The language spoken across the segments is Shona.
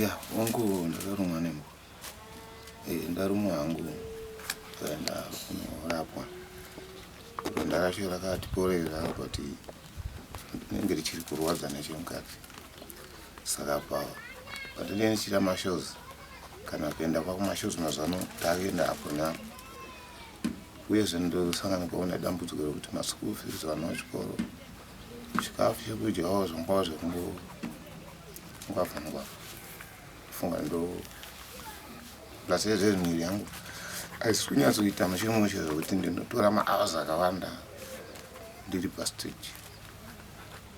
Ya, wangu ndakarumwa nembwa. Ndarumwa hangu kaenda kunorapwa. Ndakasvika kati porera kuti ndinenge ndichiri kurwadza nechemukati. Saka patendenge ndichiita mashozi kana kuenda kwakumashozi mazano takuenda apo napo. Uyezve ndosangana kuona dambudziko rekuti maschool fees vana vechikoro chikafu chekudyawo zvangwa zvekungwavha funga ndo lasezve miri yangu haisi kunyatsoita muchirimo chezvekuti ndinotora mahours akawanda ndiri pastage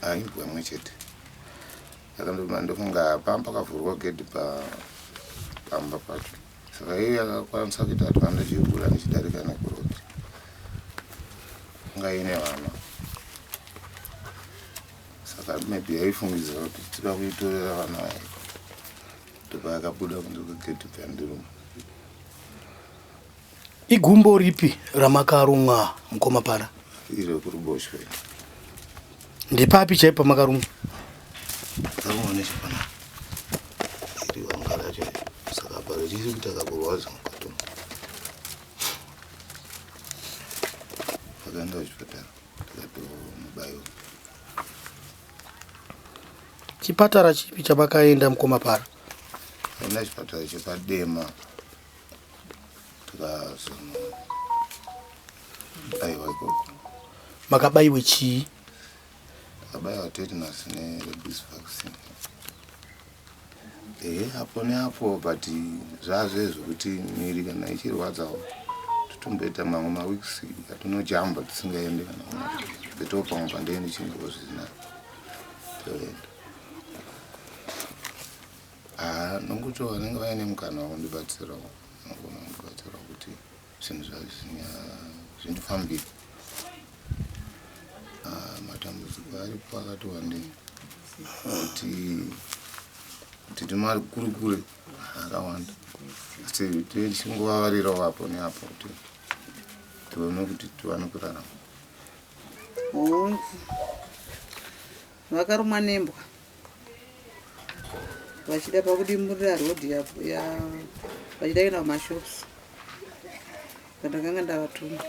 Imbwa pamwechete. Saka ndofunga pakavhurwa gedhi pamba pacho. Saka iye akakwanisa kuita kuti vana chikura ndichidarika nekuroti ngaine vana. Saka maybe yaifungidzira kuti tichida kuitorera vana vayo topakabuda kunze kwegedhi pandiruma. Igumbo ripi ramakarumwa mukoma para? Iro kuruboshwe. Ndepapi chaipa makarumwa? Makarumwa nechipana. Iri wangala chai. Saka pari chiri kuita kakurwadza mukati. Pakaenda kuchipatara. Takatomubaiwa. Chipatara chipi chamakaenda mukoma para? Enda chipatara chepadema. Baiwa ikoko. Makabaiwe chii? Takabaiwa tetanus neRabies vaccine. Apo neapo but zvazvezvo kuti miri kana ichirwadzawo totomboita mamwe maweeks atinojamba tisingaendi kana petopamwe pandeende chinguva zvisina toenda. Nokuti vanenge vaine mukana wakundibatsirawo nondibatsirawo kuti zvinhu zvindifambire. Matambudziko aripo akati wandei kuti timakurukure akawanda. Asi tichingovavarirawo apo neapo kuti tione kuti tiwane kurarama. Vakarumwa nembwa vachida pakudimurira rodhi vachida kuenda kumashops. Pandakanga ndavatuma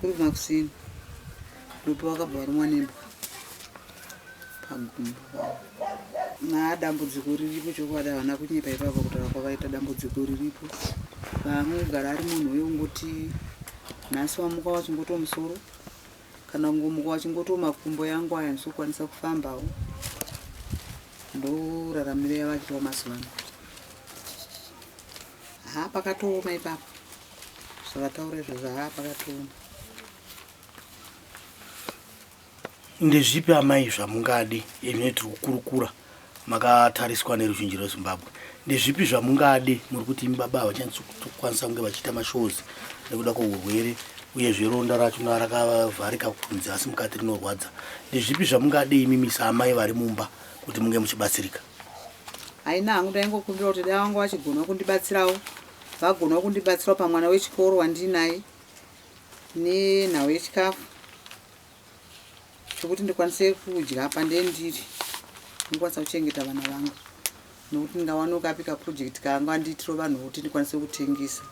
kuri kumakusini ndopa vakabva varumwa nembwa pagumbo dambudziko riripo chokwadi havana kunyepa ipapo kutaura kwavaita dambudziko riripo. Vamwe kugara ari munhu weungoti nhasi wamuka wachingoto musoro kana kungomuka wachingoto makumbo yangu aya ndisokwanisa kufambawo. Ndoraramiro yavachitwa mazuva ano. Pakatooma ipapo. Zvavataura izvo pakatooma. Ndezvipi amai zvamungadi inoitwa kukurukura makatariswa neruzhinji rweZimbabwe? Ndezvipi zvamungadi muri kuti baba havachakwanisa kunge vachiita mashozi nekuda kweurwere uyezve ronda racho rakavharika kunze asi mukati rinorwadza? Ndezvipi zvamungadi imi amai vari mumba kuti munge muchibatsirika? Haina hangu ndaingokumbira kuti dai vangu vachigona kundibatsirawo, vagona kundibatsirawo pamwana wechikoro wandinaye nenhau yechikafu chokuti ndikwanise kudya pandendiri ndikwanisa kuchengeta vana vangu, nokuti ndingawana ukapika project kanga nditiro vanhu kuti ndikwanise kutengesa.